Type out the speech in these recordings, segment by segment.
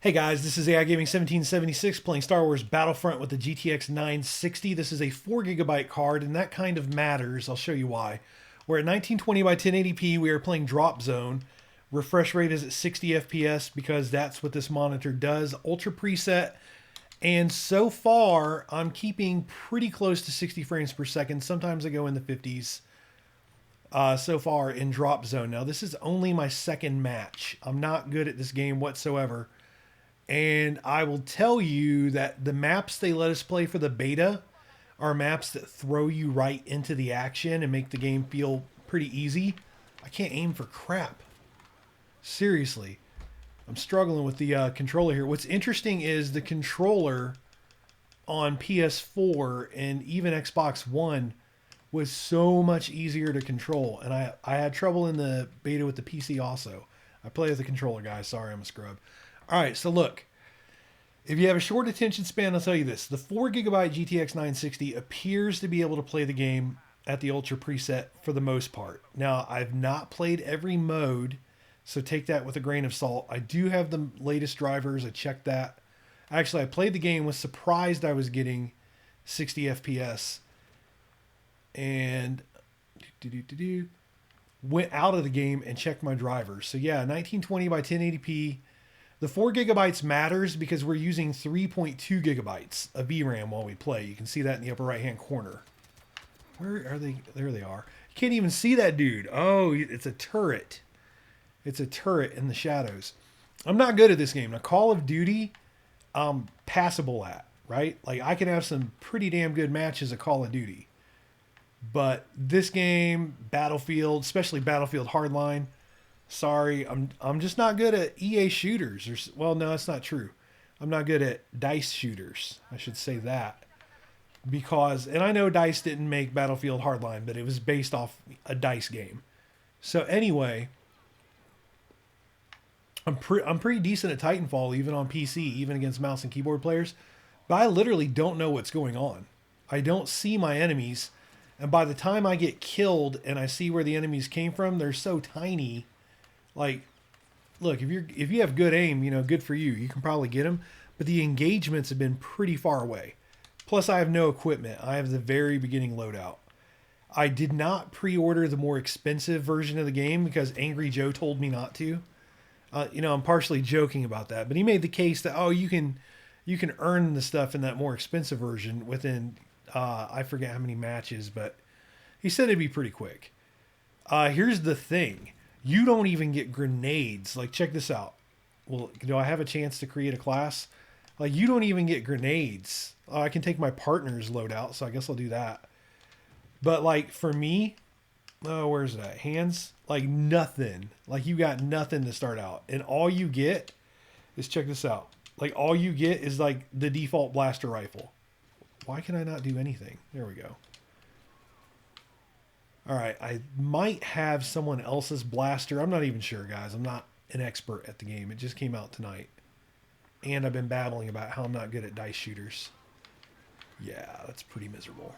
Hey guys, this is AI Gaming 1776 playing Star Wars Battlefront with the GTX 960. This is a 4 gigabyte card, and that kind of matters. I'll show you why. We're at 1920 by 1080p. We are playing Drop Zone. Refresh rate is at 60 FPS because that's what this monitor does. Ultra preset. And so far, I'm keeping pretty close to 60 frames per second. Sometimes I go in the 50s. So far in Drop Zone. Now, this is only my second match. I'm not good at this game whatsoever. And I will tell you that the maps they let us play for the beta are maps that throw you right into the action and make the game feel pretty easy. I can't aim for crap. Seriously. I'm struggling with the controller here. What's interesting is the controller on PS4 and even Xbox One was so much easier to control. And I had trouble in the beta with the PC also. I play with the controller, guys. Sorry, I'm a scrub. All right, so look. If you have a short attention span, I'll tell you this. The 4 gigabyte GTX 960 appears to be able to play the game at the Ultra preset for the most part. Now, I've not played every mode, so take that with a grain of salt. I do have the latest drivers. I checked that. Actually, I played the game, was surprised I was getting 60 FPS. And went out of the game and checked my drivers. So yeah, 1920 by 1080p. The 4 gigabytes matters because we're using 3.2 gigabytes of VRAM while we play. You can see that in the upper right-hand corner. Where are they? There they are. You can't even see that dude. Oh, it's a turret. It's a turret in the shadows. I'm not good at this game. Now, Call of Duty, I'm passable at, right? Like, I can have some pretty damn good matches of Call of Duty. But this game, Battlefield, especially Battlefield Hardline, sorry, I'm just not good at EA shooters. Well, no, that's not true. I'm not good at DICE shooters. I should say that. Because, and I know DICE didn't make Battlefield Hardline, but it was based off a DICE game. So anyway, I'm pretty decent at Titanfall, even on PC, even against mouse and keyboard players. But I literally don't know what's going on. I don't see my enemies. And by the time I get killed and I see where the enemies came from, they're so tiny. Like, look, if you have good aim, you know, good for you. You can probably get them. But the engagements have been pretty far away. Plus, I have no equipment. I have the very beginning loadout. I did not pre-order the more expensive version of the game because Angry Joe told me not to. I'm partially joking about that. But he made the case that, oh, you can earn the stuff in that more expensive version within, I forget how many matches, but he said it'd be pretty quick. Here's the thing. You don't even get grenades. Like, check this out. Well, do I have a chance to create a class? Like, you don't even get grenades. I can take my partner's loadout, so I guess I'll do that. But, like, for me, where's that? Hands? Like, nothing. Like, you got nothing to start out. And all you get is, check this out. Like, all you get is, like, the default blaster rifle. Why can I not do anything? There we go. All right, I might have someone else's blaster. I'm not even sure, guys. I'm not an expert at the game. It just came out tonight. And I've been babbling about how I'm not good at DICE shooters. Yeah, that's pretty miserable.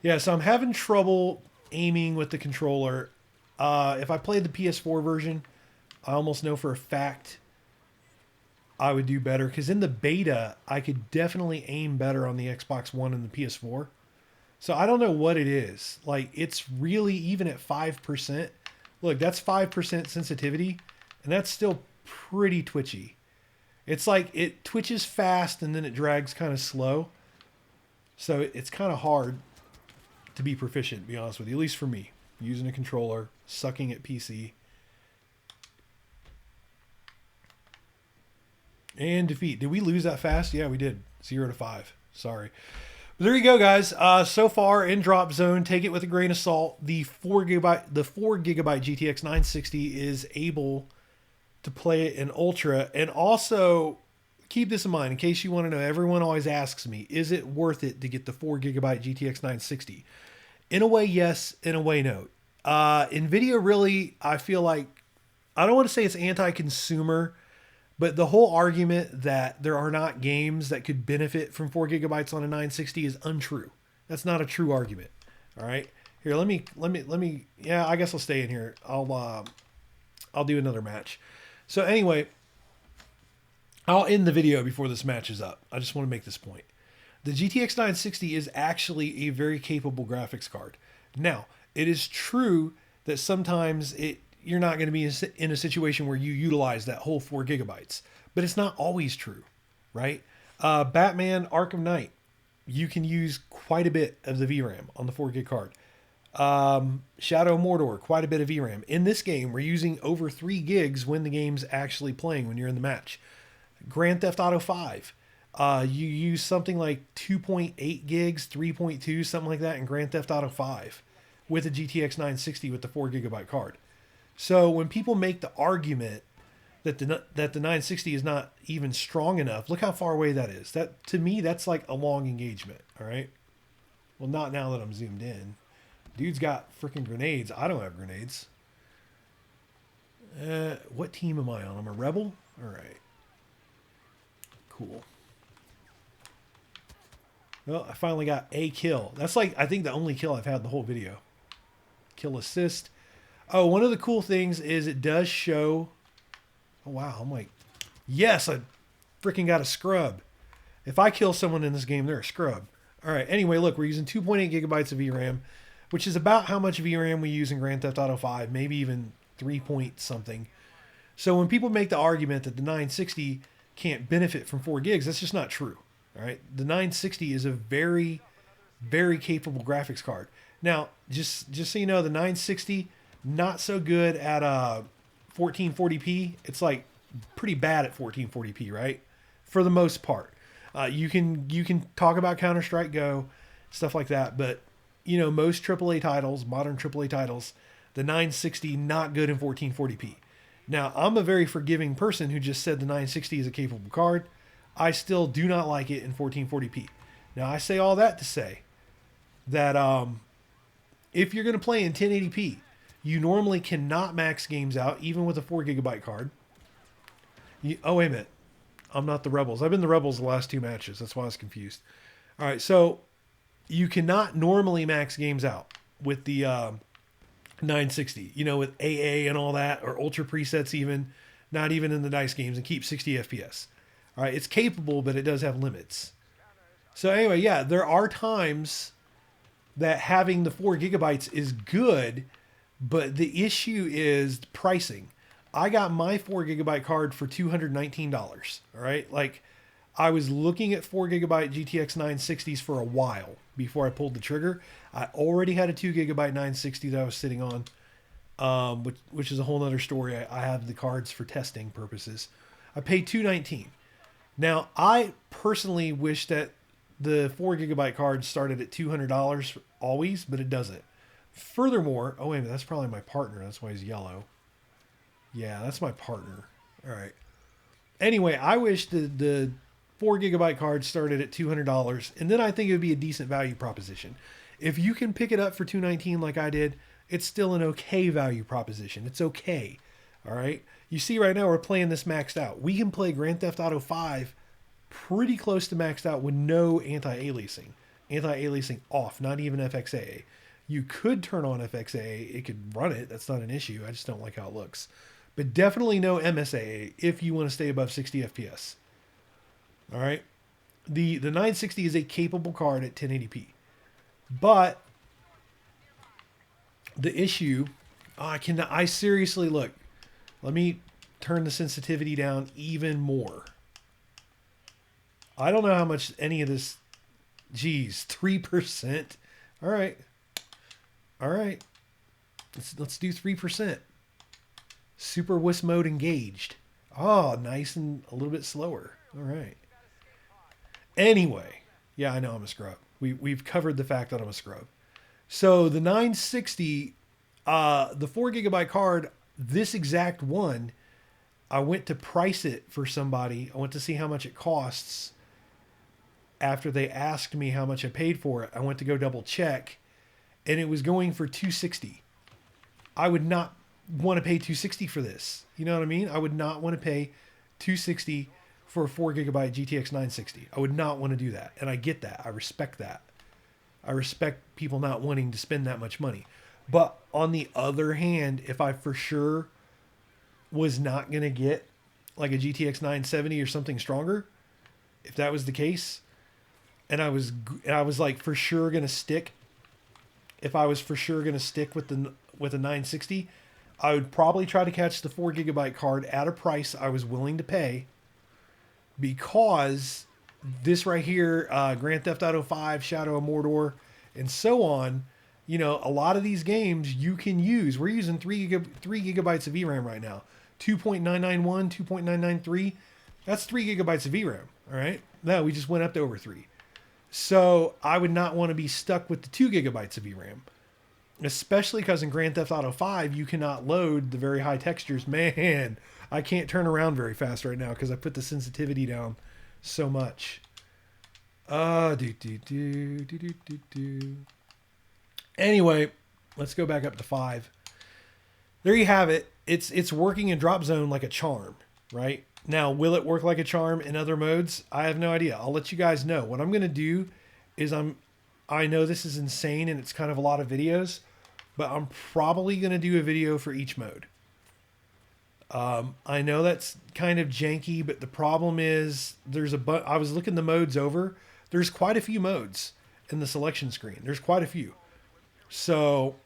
Yeah, so I'm having trouble aiming with the controller. If I played the PS4 version, I almost know for a fact I would do better. Because in the beta, I could definitely aim better on the Xbox One and the PS4. So I don't know what it is. Like, it's really, even at 5%. Look, that's 5% sensitivity. And that's still pretty twitchy. It's like it twitches fast and then it drags kind of slow. So it's kind of hard to be proficient, to be honest with you. At least for me. Using a controller, sucking at PC. And defeat. Did we lose that fast? Yeah, we did. 0-5. Sorry. But there you go, guys. So far in Drop Zone, take it with a grain of salt. The 4 gigabyte GTX 960 is able to play it in Ultra. And also, keep this in mind in case you want to know. Everyone always asks me, is it worth it to get the 4 gigabyte GTX 960? In a way, yes. In a way, no. NVIDIA really, I feel like, I don't want to say it's anti-consumer, but the whole argument that there are not games that could benefit from 4 gigabytes on a 960 is untrue. That's not a true argument. All right. Here, let me. Yeah, I guess I'll stay in here. I'll do another match. So anyway, I'll end the video before this match is up. I just want to make this point. The GTX 960 is actually a very capable graphics card. Now, it is true that sometimes you're not going to be in a situation where you utilize that whole 4 gigabytes, but it's not always true, right? Batman Arkham Knight, you can use quite a bit of the VRAM on the 4 gig card. Shadow Mordor, quite a bit of VRAM. In this game, we're using over 3 gigs when the game's actually playing, when you're in the match. Grand Theft Auto 5, you use something like 2.8 gigs, 3.2, something like that in Grand Theft Auto 5 with a GTX 960 with the 4 gigabyte card. So when people make the argument that the 960 is not even strong enough, look how far away that is. That, to me, that's like a long engagement, all right? Well, not now that I'm zoomed in. Dude's got freaking grenades. I don't have grenades. What team am I on? I'm a rebel? All right. Cool. Well, I finally got a kill. That's like, I think the only kill I've had the whole video. Kill assist. Oh, one of the cool things is it does show... Oh, wow. I'm like, yes, I freaking got a scrub. If I kill someone in this game, they're a scrub. All right. Anyway, look, we're using 2.8 gigabytes of VRAM, which is about how much VRAM we use in Grand Theft Auto 5, maybe even 3 point something. So when people make the argument that the 960 can't benefit from 4 gigs, that's just not true. All right. The 960 is a very, very capable graphics card. Now, just so you know, the 960, not so good at 1440p. It's like pretty bad at 1440p, right? For the most part. You can talk about Counter-Strike Go, stuff like that, but you know, most AAA titles, modern AAA titles, the 960 not good in 1440p. Now, I'm a very forgiving person who just said the 960 is a capable card. I still do not like it in 1440p. Now, I say all that to say that if you're going to play in 1080p, you normally cannot max games out, even with a 4 gigabyte card. Oh, wait a minute. I'm not the Rebels. I've been the Rebels the last 2 matches. That's why I was confused. All right, so you cannot normally max games out with the 960, you know, with AA and all that, or ultra presets even, not even in the dice games, and keep 60 FPS. All right, it's capable, but it does have limits. So anyway, yeah, there are times that having the 4 gigabytes is good, but the issue is pricing. I got my 4 gigabyte card for $219. All right, like I was looking at 4 gigabyte GTX 960s for a while before I pulled the trigger. I already had a 2 gigabyte 960 that I was sitting on, which is a whole nother story. I have the cards for testing purposes. I paid $219. Now, I personally wish that the 4 gigabyte card started at $200 always, but it doesn't. Furthermore, oh wait a minute, that's probably my partner. That's why he's yellow. Yeah, that's my partner. All right. Anyway, I wish the 4 gigabyte card started at $200, and then I think it would be a decent value proposition. If you can pick it up for $219 like I did, it's still an okay value proposition. It's okay. All right. You see right now we're playing this maxed out. We can play Grand Theft Auto 5 pretty close to maxed out with no anti-aliasing. Anti-aliasing off, not even FXAA. You could turn on FXAA. It could run it. That's not an issue. I just don't like how it looks. But definitely no MSAA if you want to stay above 60 FPS. All right. The 960 is a capable card at 1080p. But the issue, I seriously look. Let me turn the sensitivity down even more. I don't know how much any of this, geez, 3%. All right. All right. Let's do 3%. Super WISP mode engaged. Oh, nice and a little bit slower. All right. Anyway, yeah, I know I'm a scrub. We've covered the fact that I'm a scrub. So the 960, the 4 gigabyte card, this exact one, I went to price it for somebody. I went to see how much it costs. After they asked me how much I paid for it, I went to go double check, and it was going for $260. I would not want to pay $260 for this. You know what I mean? I would not want to pay $260 for a 4 gigabyte GTX 960. I would not want to do that. And I get that. I respect that. I respect people not wanting to spend that much money. But on the other hand, if I for sure was not going to get like a GTX 970 or something stronger, if that was the case, and I was like for sure going to stick, if I was for sure going to stick with a 960, I would probably try to catch the 4 GB card at a price I was willing to pay, because this right here, Grand Theft Auto 5, Shadow of Mordor, and so on, you know, a lot of these games you can use. We're using 3 gigabytes of VRAM right now. 2.991, 2.993. That's 3 gigabytes of VRAM. All right. No, we just went up to over 3. So I would not want to be stuck with the 2 gigabytes of VRAM, especially because in Grand Theft Auto 5, you cannot load the very high textures. Man, I can't turn around very fast right now because I put the sensitivity down so much. Anyway, let's go back up to 5. There you have it. It's working in drop zone like a charm, right? Now, will it work like a charm in other modes? I have no idea. I'll let you guys know. What I'm going to do is I know this is insane and it's kind of a lot of videos, but I'm probably going to do a video for each mode. I know that's kind of janky, but the problem is I was looking the modes over. There's quite a few modes in the selection screen. There's quite a few. So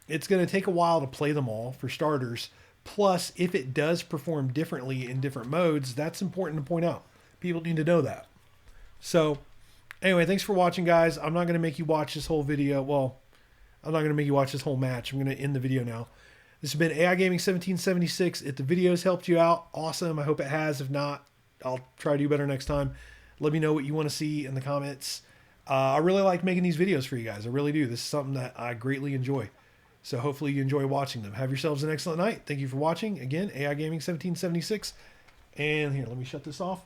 it's going to take a while to play them all for starters. Plus, if it does perform differently in different modes, that's important to point out. People need to know that. So anyway, thanks for watching, guys. I'm not going to make you watch this whole video. Well, I'm not going to make you watch this whole match. I'm going to end the video now. This has been AI Gaming 1776. If the video's helped you out, awesome. I hope it has. If not, I'll try to do better next time. Let me know what you want to see in the comments. I really like making these videos for you guys. I really do. This is something that I greatly enjoy. So hopefully you enjoy watching them. Have yourselves an excellent night. Thank you for watching. Again, AI Gaming 1776. And here, let me shut this off.